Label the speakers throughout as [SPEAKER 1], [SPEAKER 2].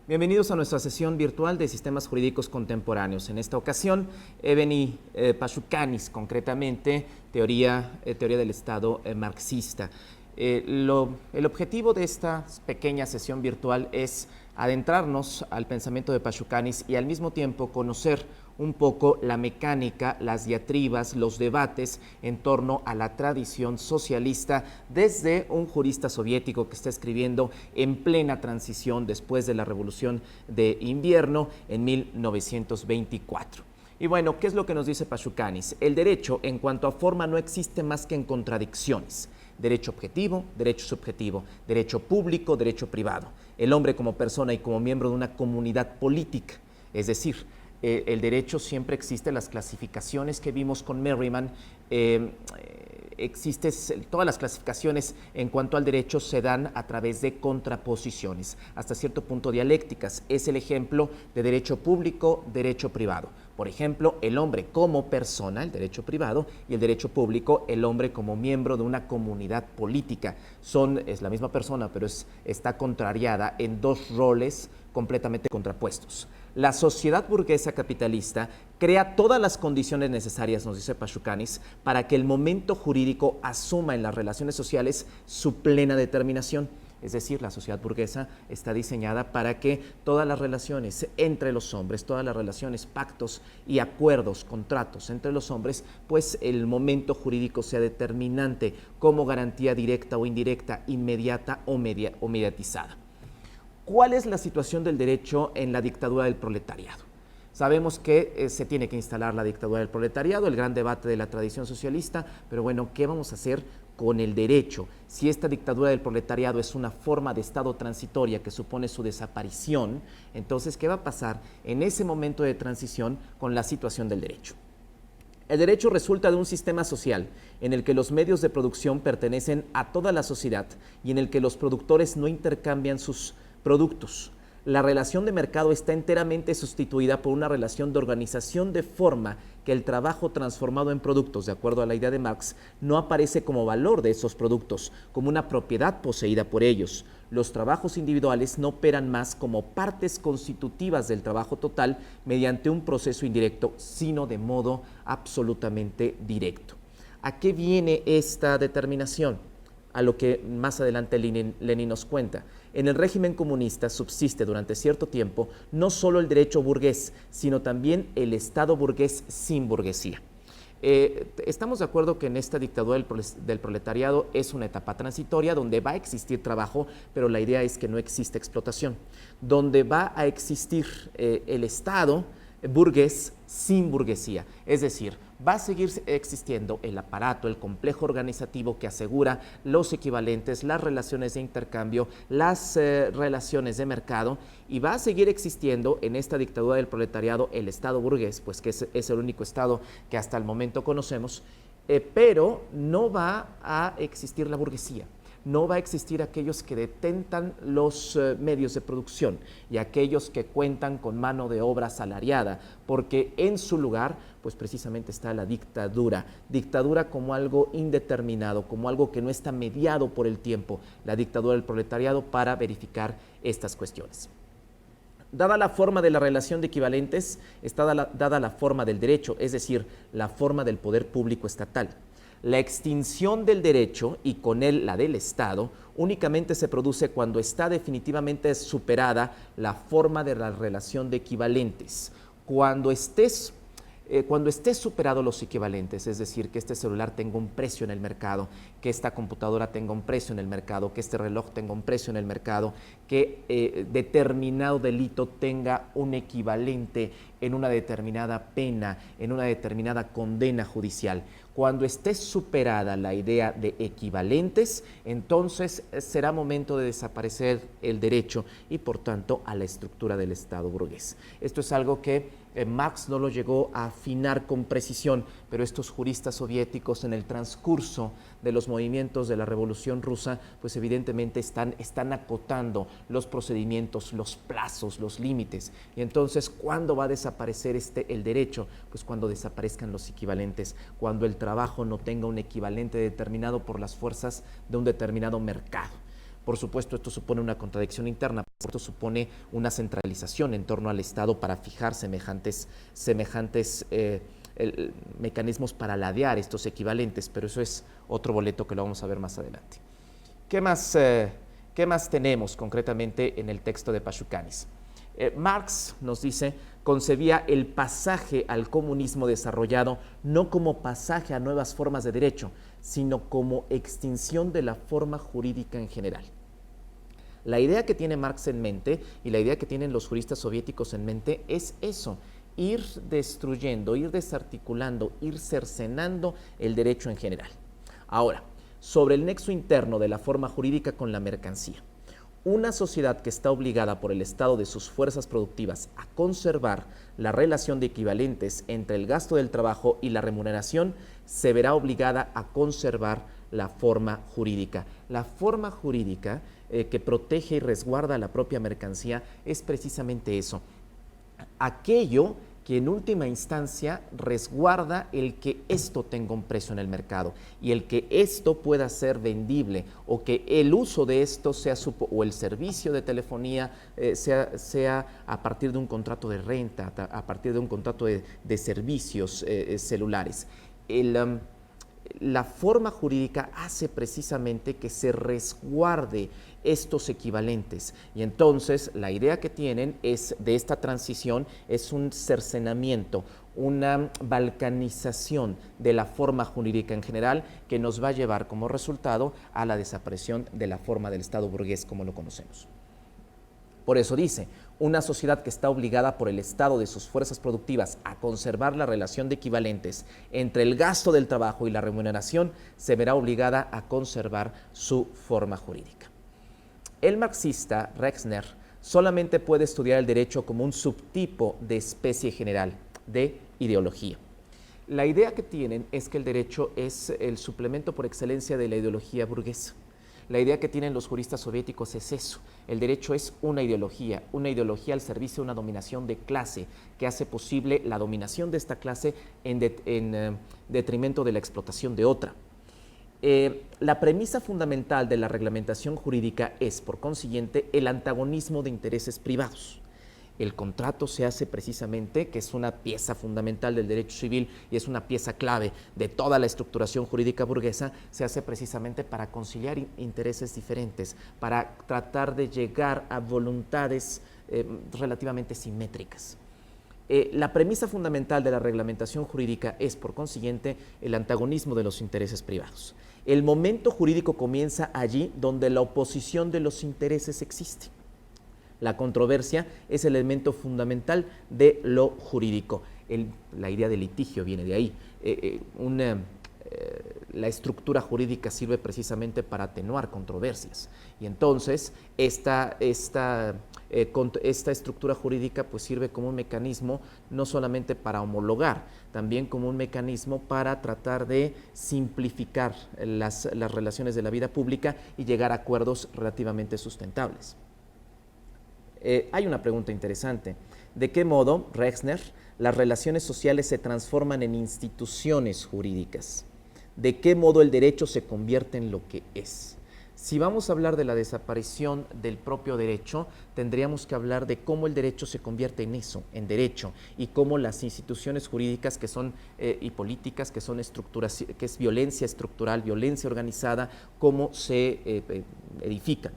[SPEAKER 1] Bienvenidos a nuestra sesión virtual de Sistemas Jurídicos Contemporáneos. En esta ocasión, Ebony Pashukanis, concretamente, teoría del Estado marxista. El objetivo de esta pequeña sesión virtual es adentrarnos al pensamiento de Pashukanis y al mismo tiempo conocer un poco la mecánica, las diatribas, los debates en torno a la tradición socialista desde un jurista soviético que está escribiendo en plena transición después de la Revolución de Invierno en 1924. Y bueno, ¿qué es lo que nos dice Pashukanis? El derecho en cuanto a forma no existe más que en contradicciones. Derecho objetivo, derecho subjetivo, derecho público, derecho privado. El hombre como persona y como miembro de una comunidad política, es decir, el derecho siempre existe, las clasificaciones que vimos con Merriman, todas las clasificaciones en cuanto al derecho se dan a través de contraposiciones, hasta cierto punto dialécticas. Es el ejemplo de derecho público, derecho privado. Por ejemplo, el hombre como persona, el derecho privado, y el derecho público, el hombre como miembro de una comunidad política. Es la misma persona, pero está contrariada en dos roles completamente contrapuestos. La sociedad burguesa capitalista crea todas las condiciones necesarias, nos dice Pashukanis, para que el momento jurídico asuma en las relaciones sociales su plena determinación. Es decir, la sociedad burguesa está diseñada para que todas las relaciones entre los hombres, todas las relaciones, pactos y acuerdos, contratos entre los hombres, pues el momento jurídico sea determinante como garantía directa o indirecta, inmediata o mediatizada. ¿Cuál es la situación del derecho en la dictadura del proletariado? Sabemos que se tiene que instalar la dictadura del proletariado, el gran debate de la tradición socialista, pero bueno, ¿qué vamos a hacer con el derecho? Si esta dictadura del proletariado es una forma de Estado transitoria que supone su desaparición, entonces, ¿qué va a pasar en ese momento de transición con la situación del derecho? El derecho resulta de un sistema social en el que los medios de producción pertenecen a toda la sociedad y en el que los productores no intercambian sus productos. La relación de mercado está enteramente sustituida por una relación de organización de forma que el trabajo transformado en productos, de acuerdo a la idea de Marx, no aparece como valor de esos productos, como una propiedad poseída por ellos. Los trabajos individuales no operan más como partes constitutivas del trabajo total mediante un proceso indirecto, sino de modo absolutamente directo. ¿A qué viene esta determinación? A lo que más adelante Lenin nos cuenta. En el régimen comunista subsiste durante cierto tiempo no solo el derecho burgués, sino también el Estado burgués sin burguesía. Estamos de acuerdo que en esta dictadura del proletariado es una etapa transitoria donde va a existir trabajo, pero la idea es que no existe explotación, donde va a existir el Estado burgués sin burguesía, es decir, va a seguir existiendo el aparato, el complejo organizativo que asegura los equivalentes, las relaciones de intercambio, las relaciones de mercado, y va a seguir existiendo en esta dictadura del proletariado el Estado burgués, pues que es el único Estado que hasta el momento conocemos, pero no va a existir la burguesía. No va a existir aquellos que detentan los medios de producción y aquellos que cuentan con mano de obra asalariada, porque en su lugar, pues precisamente está la dictadura. Dictadura como algo indeterminado, como algo que no está mediado por el tiempo, la dictadura del proletariado para verificar estas cuestiones. Dada la forma de la relación de equivalentes, está dada la forma del derecho, es decir, la forma del poder público estatal. La extinción del derecho y con él la del Estado únicamente se produce cuando está definitivamente superada la forma de la relación de equivalentes. Cuando estés superado los equivalentes, es decir, que este celular tenga un precio en el mercado, que esta computadora tenga un precio en el mercado, que este reloj tenga un precio en el mercado, que determinado delito tenga un equivalente en una determinada pena, en una determinada condena judicial. Cuando esté superada la idea de equivalentes, entonces será momento de desaparecer el derecho y por tanto a la estructura del Estado burgués. Esto es algo que Marx no lo llegó a afinar con precisión, pero estos juristas soviéticos en el transcurso de los movimientos de la Revolución Rusa, pues evidentemente están acotando los procedimientos, los plazos, los límites. Y entonces, ¿cuándo va a desaparecer el derecho? Pues cuando desaparezcan los equivalentes, cuando el trabajo no tenga un equivalente determinado por las fuerzas de un determinado mercado. Por supuesto, esto supone una contradicción interna, por supuesto, supone una centralización en torno al Estado para fijar semejantes mecanismos para ladear estos equivalentes, pero eso es otro boleto que lo vamos a ver más adelante. ¿Qué más tenemos concretamente en el texto de Pashukanis? Marx nos dice, concebía el pasaje al comunismo desarrollado no como pasaje a nuevas formas de derecho, sino como extinción de la forma jurídica en general. La idea que tiene Marx en mente y la idea que tienen los juristas soviéticos en mente es eso, ir destruyendo, ir desarticulando, ir cercenando el derecho en general. Ahora, sobre el nexo interno de la forma jurídica con la mercancía. Una sociedad que está obligada por el estado de sus fuerzas productivas a conservar la relación de equivalentes entre el gasto del trabajo y la remuneración se verá obligada a conservar la forma jurídica. La forma jurídica que protege y resguarda la propia mercancía es precisamente eso. Aquello que en última instancia resguarda el que esto tenga un precio en el mercado y el que esto pueda ser vendible o que el uso de esto sea o el servicio de telefonía sea a partir de un contrato de renta, a partir de un contrato de servicios celulares. La forma jurídica hace precisamente que se resguarde estos equivalentes y entonces la idea que tienen es de esta transición es un cercenamiento, una balcanización de la forma jurídica en general que nos va a llevar como resultado a la desaparición de la forma del Estado burgués como lo conocemos. Por eso dice, una sociedad que está obligada por el estado de sus fuerzas productivas a conservar la relación de equivalentes entre el gasto del trabajo y la remuneración se verá obligada a conservar su forma jurídica. El marxista Rexner solamente puede estudiar el derecho como un subtipo de especie general, de ideología. La idea que tienen es que el derecho es el suplemento por excelencia de la ideología burguesa. La idea que tienen los juristas soviéticos es eso. El derecho es una ideología al servicio de una dominación de clase que hace posible la dominación de esta clase en detrimento de la explotación de otra. La premisa fundamental de la reglamentación jurídica es, por consiguiente, el antagonismo de intereses privados. El contrato se hace precisamente, que es una pieza fundamental del derecho civil y es una pieza clave de toda la estructuración jurídica burguesa, se hace precisamente para conciliar intereses diferentes, para tratar de llegar a voluntades relativamente simétricas. La premisa fundamental de la reglamentación jurídica es, por consiguiente, el antagonismo de los intereses privados. El momento jurídico comienza allí donde la oposición de los intereses existe. La controversia es el elemento fundamental de lo jurídico. La idea de litigio viene de ahí. La estructura jurídica sirve precisamente para atenuar controversias. Y entonces esta estructura jurídica pues sirve como un mecanismo no solamente para homologar, también como un mecanismo para tratar de simplificar las relaciones de la vida pública y llegar a acuerdos relativamente sustentables. Hay una pregunta interesante. ¿De qué modo, Rexner, las relaciones sociales se transforman en instituciones jurídicas? ¿De qué modo el derecho se convierte en lo que es? Si vamos a hablar de la desaparición del propio derecho, tendríamos que hablar de cómo el derecho se convierte en eso, en derecho, y cómo las instituciones jurídicas que son, y políticas, que son estructuras, que es violencia estructural, violencia organizada, cómo se edifican.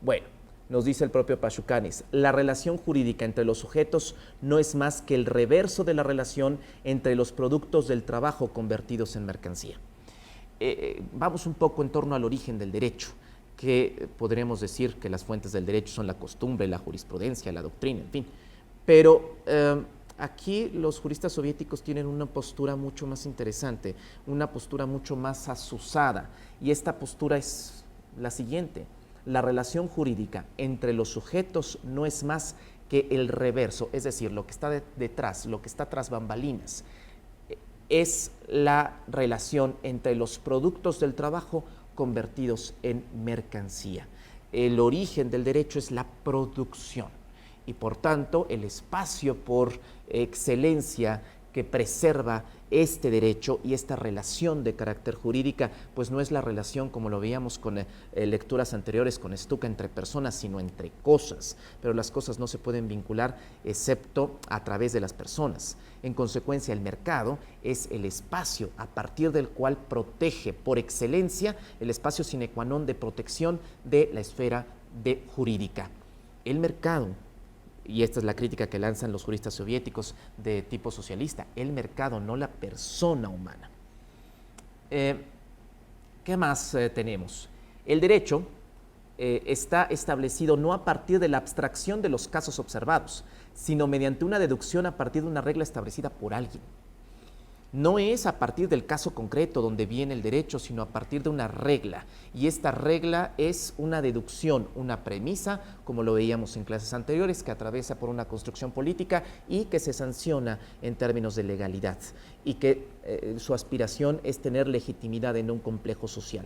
[SPEAKER 1] Bueno, nos dice el propio Pashukanis, la relación jurídica entre los sujetos no es más que el reverso de la relación entre los productos del trabajo convertidos en mercancía. Vamos un poco en torno al origen del derecho, que podremos decir que las fuentes del derecho son la costumbre, la jurisprudencia, la doctrina, en fin. Pero aquí los juristas soviéticos tienen una postura mucho más interesante, una postura mucho más asusada, y esta postura es la siguiente. La relación jurídica entre los sujetos no es más que el reverso, es decir, lo que está detrás, lo que está tras bambalinas, es la relación entre los productos del trabajo convertidos en mercancía. El origen del derecho es la producción y por tanto el espacio por excelencia que preserva este derecho y esta relación de carácter jurídica, pues no es la relación como lo veíamos con lecturas anteriores con Stucca entre personas, sino entre cosas, pero las cosas no se pueden vincular excepto a través de las personas. En consecuencia, el mercado es el espacio a partir del cual protege por excelencia el espacio sine qua non de protección de la esfera jurídica. El mercado, y esta es la crítica que lanzan los juristas soviéticos de tipo socialista, el mercado, no la persona humana. ¿Qué más tenemos? El derecho está establecido no a partir de la abstracción de los casos observados, sino mediante una deducción a partir de una regla establecida por alguien. No es a partir del caso concreto donde viene el derecho, sino a partir de una regla. Y esta regla es una deducción, una premisa, como lo veíamos en clases anteriores, que atraviesa por una construcción política y que se sanciona en términos de legalidad. Y que su aspiración es tener legitimidad en un complejo social.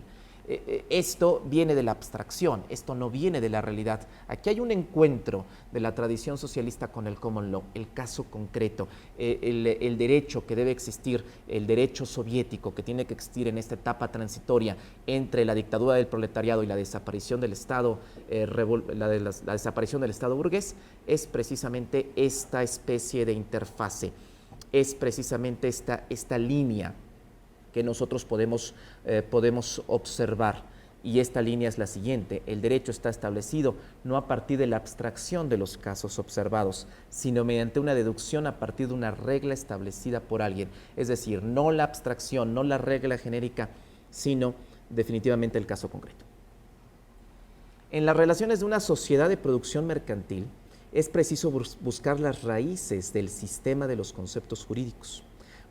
[SPEAKER 1] Esto viene de la abstracción, esto no viene de la realidad. Aquí hay un encuentro de la tradición socialista con el common law, el caso concreto, el derecho que debe existir, el derecho soviético que tiene que existir en esta etapa transitoria entre la dictadura del proletariado y la desaparición del Estado, la desaparición del Estado burgués, es precisamente esta especie de interfase, es precisamente esta línea que nosotros podemos observar. Y esta línea es la siguiente: el derecho está establecido no a partir de la abstracción de los casos observados, sino mediante una deducción a partir de una regla establecida por alguien. Es decir, no la abstracción, no la regla genérica, sino definitivamente el caso concreto. En las relaciones de una sociedad de producción mercantil, es preciso buscar las raíces del sistema de los conceptos jurídicos.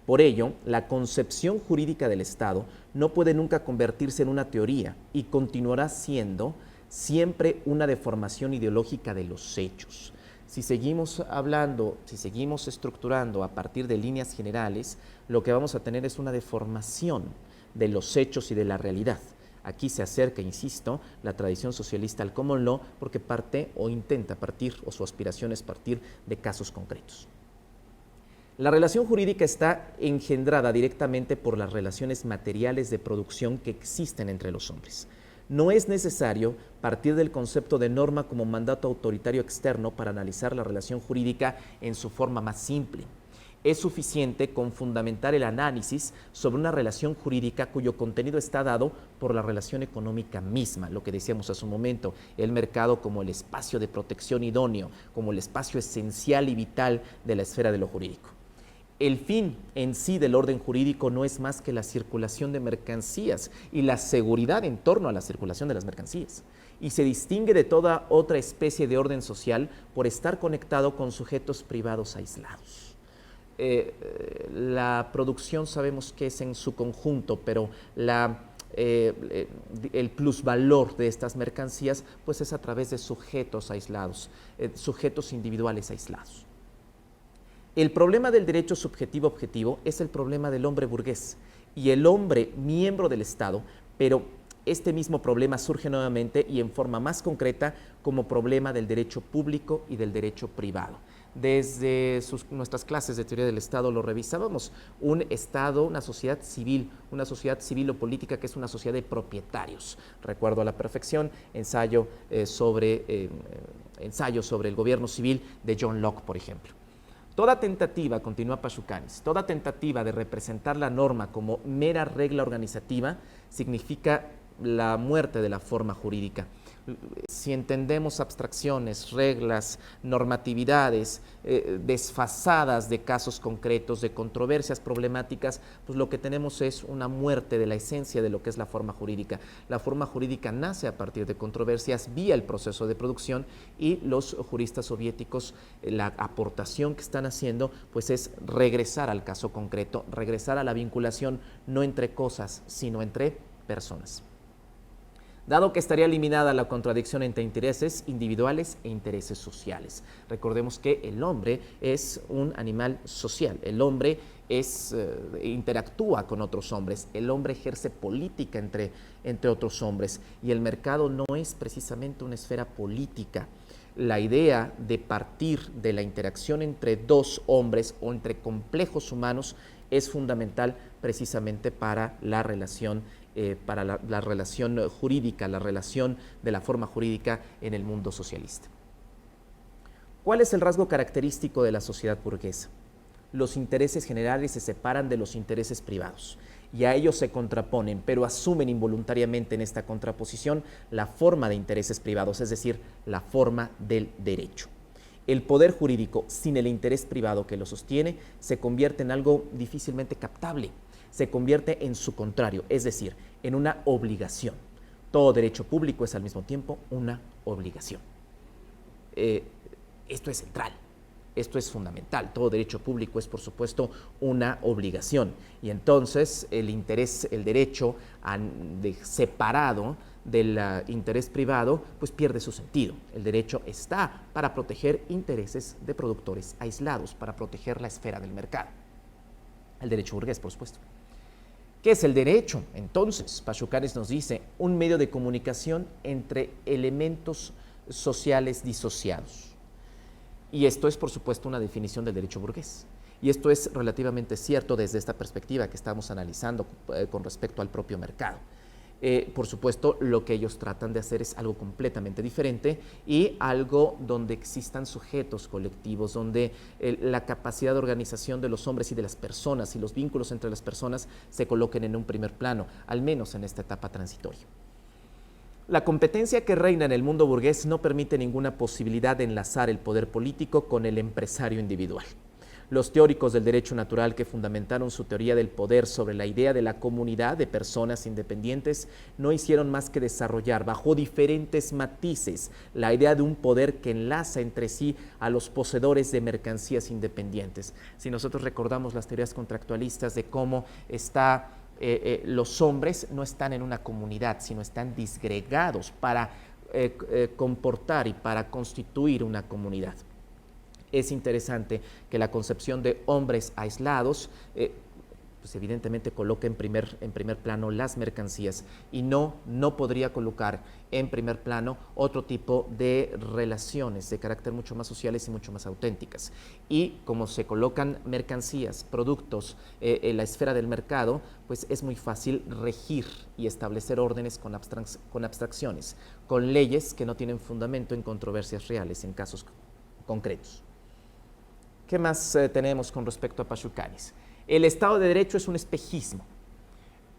[SPEAKER 1] Por ello, la concepción jurídica del Estado no puede nunca convertirse en una teoría y continuará siendo siempre una deformación ideológica de los hechos. Si seguimos hablando, si seguimos estructurando a partir de líneas generales, lo que vamos a tener es una deformación de los hechos y de la realidad. Aquí se acerca, insisto, la tradición socialista al common law porque parte o intenta partir, o su aspiración es partir de casos concretos. La relación jurídica está engendrada directamente por las relaciones materiales de producción que existen entre los hombres. No es necesario partir del concepto de norma como mandato autoritario externo para analizar la relación jurídica en su forma más simple. Es suficiente con fundamentar el análisis sobre una relación jurídica cuyo contenido está dado por la relación económica misma, lo que decíamos hace un momento, el mercado como el espacio de protección idóneo, como el espacio esencial y vital de la esfera de lo jurídico. El fin en sí del orden jurídico no es más que la circulación de mercancías y la seguridad en torno a la circulación de las mercancías. Y se distingue de toda otra especie de orden social por estar conectado con sujetos privados aislados. La producción sabemos que es en su conjunto, pero el plusvalor de estas mercancías pues es a través de sujetos aislados, sujetos individuales aislados. El problema del derecho subjetivo-objetivo es el problema del hombre burgués y el hombre miembro del Estado, pero este mismo problema surge nuevamente y en forma más concreta como problema del derecho público y del derecho privado. Desde nuestras clases de teoría del Estado lo revisábamos, un Estado, una sociedad civil o política que es una sociedad de propietarios. Recuerdo a la perfección ensayo sobre el gobierno civil de John Locke, por ejemplo. Toda tentativa, continúa Pashukanis, toda tentativa de representar la norma como mera regla organizativa significa la muerte de la forma jurídica. Si entendemos abstracciones, reglas, normatividades desfasadas de casos concretos, de controversias problemáticas, pues lo que tenemos es una muerte de la esencia de lo que es la forma jurídica. La forma jurídica nace a partir de controversias vía el proceso de producción y los juristas soviéticos, la aportación que están haciendo pues es regresar al caso concreto, regresar a la vinculación no entre cosas, sino entre personas. dado que estaría eliminada la contradicción entre intereses individuales e intereses sociales. Recordemos que el hombre es un animal social, el hombre interactúa con otros hombres, el hombre ejerce política entre otros hombres, y el mercado no es precisamente una esfera política. La idea de partir de la interacción entre dos hombres o entre complejos humanos es fundamental precisamente para la relación jurídica, la relación de la forma jurídica en el mundo socialista. ¿Cuál es el rasgo característico de la sociedad burguesa? Los intereses generales se separan de los intereses privados y a ellos se contraponen, pero asumen involuntariamente en esta contraposición la forma de intereses privados, es decir, la forma del derecho. El poder jurídico, sin el interés privado que lo sostiene, se convierte en algo difícilmente captable, se convierte en su contrario, es decir, en una obligación. Todo derecho público es al mismo tiempo una obligación. Esto es central. Esto es fundamental. Todo derecho público es, por supuesto, una obligación. Y entonces el derecho separado del interés privado, pues pierde su sentido. El derecho está para proteger intereses de productores aislados, para proteger la esfera del mercado. El derecho burgués, por supuesto. ¿Qué es el derecho? Entonces, Pachucanes nos dice, un medio de comunicación entre elementos sociales disociados. Y esto es, por supuesto, una definición del derecho burgués. Y esto es relativamente cierto desde esta perspectiva que estamos analizando con respecto al propio mercado. Por supuesto, lo que ellos tratan de hacer es algo completamente diferente y algo donde existan sujetos colectivos, donde la capacidad de organización de los hombres y de las personas y los vínculos entre las personas se coloquen en un primer plano, al menos en esta etapa transitoria. La competencia que reina en el mundo burgués no permite ninguna posibilidad de enlazar el poder político con el empresario individual. Los teóricos del derecho natural que fundamentaron su teoría del poder sobre la idea de la comunidad de personas independientes no hicieron más que desarrollar bajo diferentes matices la idea de un poder que enlaza entre sí a los poseedores de mercancías independientes. Si nosotros recordamos las teorías contractualistas de cómo los hombres no están en una comunidad, sino están disgregados para comportar y para constituir una comunidad. Es interesante que la concepción de hombres aislados pues evidentemente coloca en primer plano las mercancías y no podría colocar en primer plano otro tipo de relaciones de carácter mucho más sociales y mucho más auténticas. Y como se colocan mercancías, productos en la esfera del mercado, pues es muy fácil regir y establecer órdenes con abstracciones, con leyes que no tienen fundamento en controversias reales, en casos concretos. ¿Qué más tenemos con respecto a Pachucanes? El Estado de Derecho es un espejismo,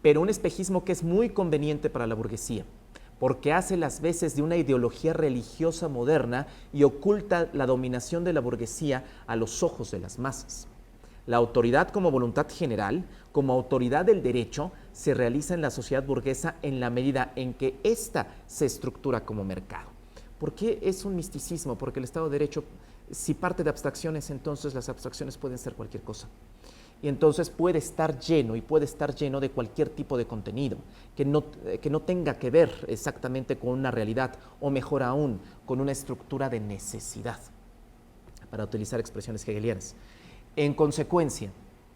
[SPEAKER 1] pero un espejismo que es muy conveniente para la burguesía, porque hace las veces de una ideología religiosa moderna y oculta la dominación de la burguesía a los ojos de las masas. La autoridad como voluntad general, como autoridad del derecho, se realiza en la sociedad burguesa en la medida en que ésta se estructura como mercado. ¿Por qué es un misticismo? Porque el Estado de Derecho, si parte de abstracciones, entonces las abstracciones pueden ser cualquier cosa. Y entonces puede estar lleno de cualquier tipo de contenido que no tenga que ver exactamente con una realidad o mejor aún con una estructura de necesidad, para utilizar expresiones hegelianas. En consecuencia,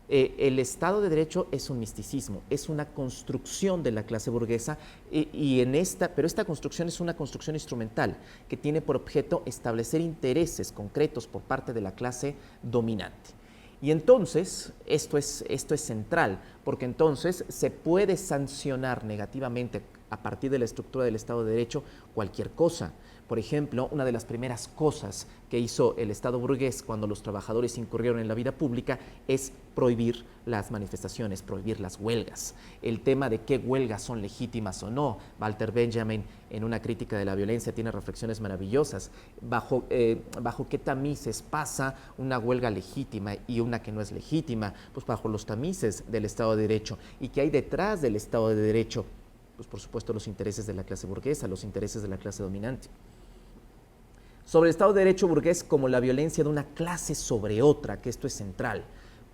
[SPEAKER 1] el Estado de Derecho es un misticismo, es una construcción de la clase burguesa pero esta construcción es una construcción instrumental que tiene por objeto establecer intereses concretos por parte de la clase dominante. Y entonces, esto es central, porque entonces se puede sancionar negativamente a partir de la estructura del Estado de Derecho cualquier cosa. Por ejemplo, una de las primeras cosas que hizo el Estado burgués cuando los trabajadores incurrieron en la vida pública es prohibir las manifestaciones, prohibir las huelgas. El tema de qué huelgas son legítimas o no. Walter Benjamin, en una crítica de la violencia, tiene reflexiones maravillosas. Bajo qué tamices pasa una huelga legítima y una que no es legítima, pues bajo los tamices del Estado de Derecho. ¿Y qué hay detrás del Estado de Derecho? Pues por supuesto los intereses de la clase burguesa, los intereses de la clase dominante. Sobre el Estado de Derecho burgués como la violencia de una clase sobre otra, que esto es central,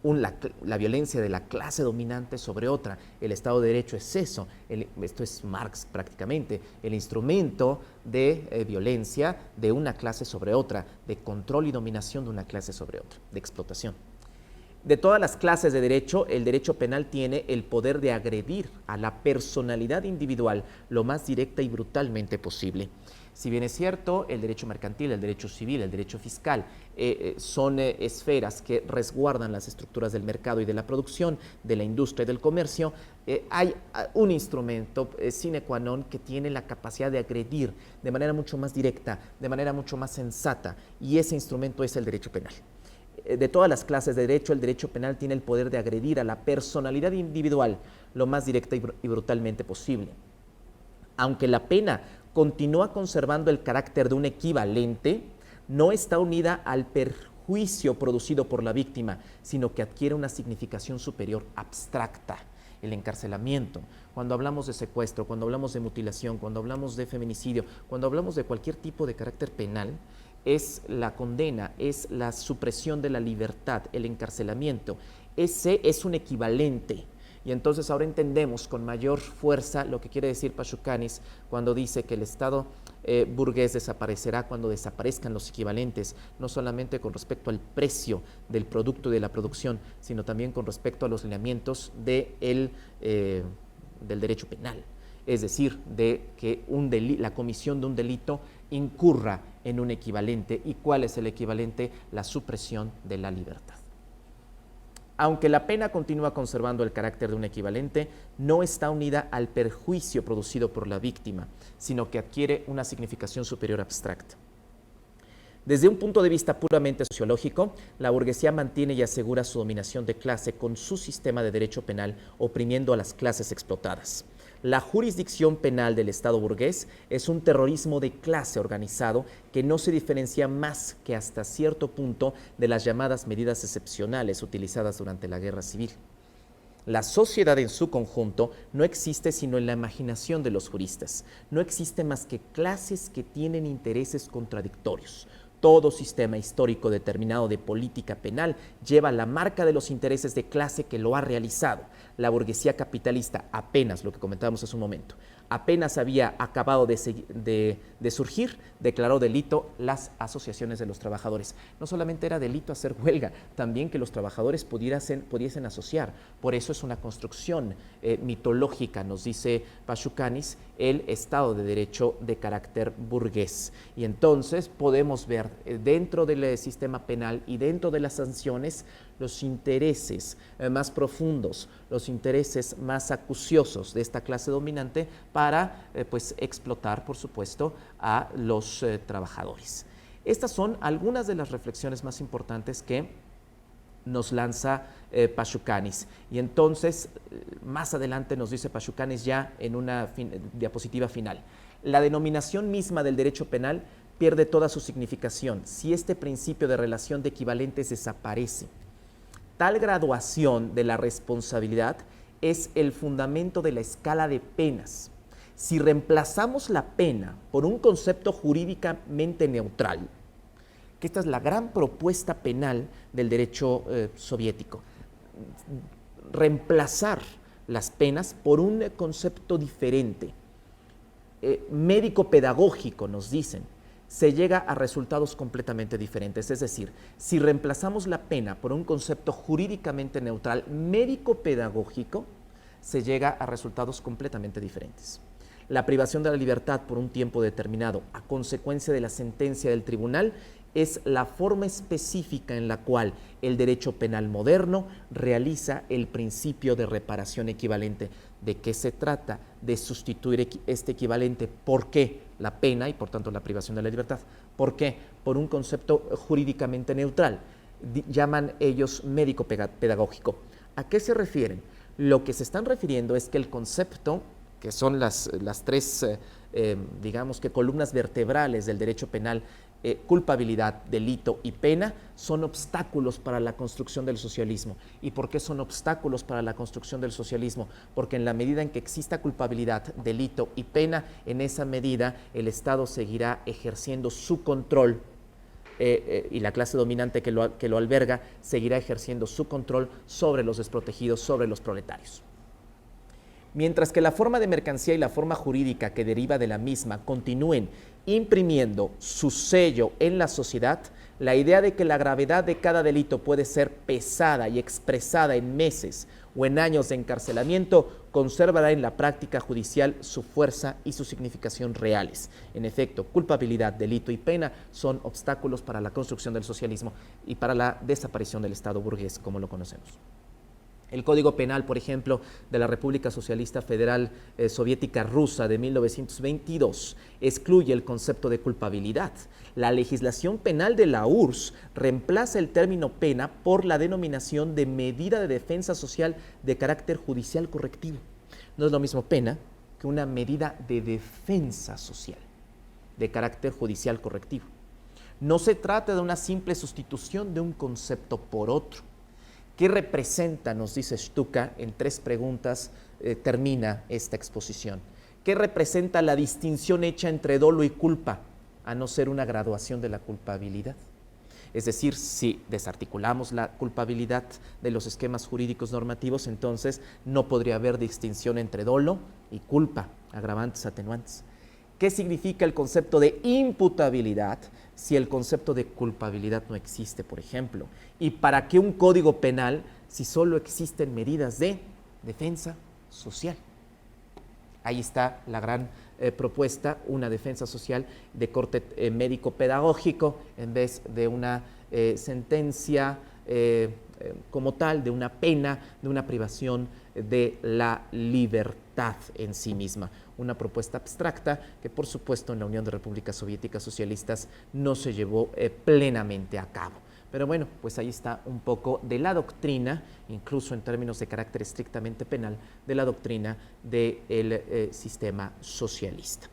[SPEAKER 1] la violencia de la clase dominante sobre otra. El Estado de Derecho es eso, esto es Marx prácticamente, el instrumento de violencia de una clase sobre otra, de control y dominación de una clase sobre otra, de explotación. De todas las clases de derecho, el derecho penal tiene el poder de agredir a la personalidad individual lo más directa y brutalmente posible. Si bien es cierto, el derecho mercantil, el derecho civil, el derecho fiscal son esferas que resguardan las estructuras del mercado y de la producción, de la industria y del comercio, hay un instrumento sine qua non que tiene la capacidad de agredir de manera mucho más directa, de manera mucho más sensata, y ese instrumento es el derecho penal. De todas las clases de derecho, el derecho penal tiene el poder de agredir a la personalidad individual lo más directa y brutalmente posible. Aunque la pena continúa conservando el carácter de un equivalente, no está unida al perjuicio producido por la víctima, sino que adquiere una significación superior abstracta. El encarcelamiento, cuando hablamos de secuestro, cuando hablamos de mutilación, cuando hablamos de feminicidio, cuando hablamos de cualquier tipo de carácter penal, es la condena, es la supresión de la libertad, el encarcelamiento. Ese es un equivalente. Y entonces ahora entendemos con mayor fuerza lo que quiere decir Pashukanis cuando dice que el Estado burgués desaparecerá cuando desaparezcan los equivalentes, no solamente con respecto al precio del producto y de la producción, sino también con respecto a los lineamientos del derecho penal. Es decir, de que la comisión de un delito incurra en un equivalente. ¿Y cuál es el equivalente? La supresión de la libertad. Aunque la pena continúa conservando el carácter de un equivalente, no está unida al perjuicio producido por la víctima, sino que adquiere una significación superior abstracta. Desde un punto de vista puramente sociológico, la burguesía mantiene y asegura su dominación de clase con su sistema de derecho penal, oprimiendo a las clases explotadas. La jurisdicción penal del Estado burgués es un terrorismo de clase organizado que no se diferencia más que hasta cierto punto de las llamadas medidas excepcionales utilizadas durante la Guerra Civil. La sociedad en su conjunto no existe sino en la imaginación de los juristas. No existe más que clases que tienen intereses contradictorios. Todo sistema histórico determinado de política penal lleva la marca de los intereses de clase que lo ha realizado. La burguesía capitalista, apenas, lo que comentábamos hace un momento, apenas había acabado de surgir, declaró delito las asociaciones de los trabajadores. No solamente era delito hacer huelga, también que los trabajadores pudiesen asociar. Por eso es una construcción mitológica, nos dice Pashukanis, el Estado de Derecho de carácter burgués. Y entonces podemos ver dentro del sistema penal y dentro de las sanciones los intereses más profundos, los intereses más acuciosos de esta clase dominante para pues explotar, por supuesto, a los trabajadores. Estas son algunas de las reflexiones más importantes que nos lanza Pashukanis. Y entonces, más adelante nos dice Pashukanis ya en una diapositiva final. La denominación misma del derecho penal pierde toda su significación si este principio de relación de equivalentes desaparece. Tal graduación de la responsabilidad es el fundamento de la escala de penas. Si reemplazamos la pena por un concepto jurídicamente neutral, que esta es la gran propuesta penal del derecho soviético, reemplazar las penas por un concepto diferente, médico-pedagógico, nos dicen, se llega a resultados completamente diferentes. Es decir, si reemplazamos la pena por un concepto jurídicamente neutral, médico-pedagógico, se llega a resultados completamente diferentes. La privación de la libertad por un tiempo determinado a consecuencia de la sentencia del tribunal es la forma específica en la cual el derecho penal moderno realiza el principio de reparación equivalente. ¿De qué se trata? De sustituir este equivalente. ¿Por qué? La pena y por tanto la privación de la libertad. ¿Por qué? Por un concepto jurídicamente neutral. Llaman ellos médico-pedagógico. ¿A qué se refieren? Lo que se están refiriendo es que el concepto, que son las tres, digamos que columnas vertebrales del derecho penal, culpabilidad, delito y pena, son obstáculos para la construcción del socialismo. ¿Y por qué son obstáculos para la construcción del socialismo? Porque en la medida en que exista culpabilidad, delito y pena, en esa medida el Estado seguirá ejerciendo su control y la clase dominante que lo alberga seguirá ejerciendo su control sobre los desprotegidos, sobre los proletarios. Mientras que la forma de mercancía y la forma jurídica que deriva de la misma continúen imprimiendo su sello en la sociedad, la idea de que la gravedad de cada delito puede ser pesada y expresada en meses o en años de encarcelamiento conservará en la práctica judicial su fuerza y su significación reales. En efecto, culpabilidad, delito y pena son obstáculos para la construcción del socialismo y para la desaparición del Estado burgués como lo conocemos. El Código Penal, por ejemplo, de la República Socialista Federal Soviética Rusa de 1922 excluye el concepto de culpabilidad. La legislación penal de la URSS reemplaza el término pena por la denominación de medida de defensa social de carácter judicial correctivo. No es lo mismo pena que una medida de defensa social de carácter judicial correctivo. No se trata de una simple sustitución de un concepto por otro. ¿Qué representa, nos dice Stuka, en 3 preguntas termina esta exposición? ¿Qué representa la distinción hecha entre dolo y culpa, a no ser una graduación de la culpabilidad? Es decir, si desarticulamos la culpabilidad de los esquemas jurídicos normativos, entonces no podría haber distinción entre dolo y culpa, agravantes, atenuantes. ¿Qué significa el concepto de imputabilidad si el concepto de culpabilidad no existe, por ejemplo? ¿Y para qué un código penal si solo existen medidas de defensa social? Ahí está la gran propuesta, una defensa social de corte médico-pedagógico en vez de una sentencia como tal, de una pena, de una privación de la libertad en sí misma. Una propuesta abstracta que, por supuesto, en la Unión de Repúblicas Soviéticas Socialistas no se llevó plenamente a cabo. Pero bueno, pues ahí está un poco de la doctrina, incluso en términos de carácter estrictamente penal, de la doctrina del sistema socialista.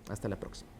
[SPEAKER 1] Hasta la próxima.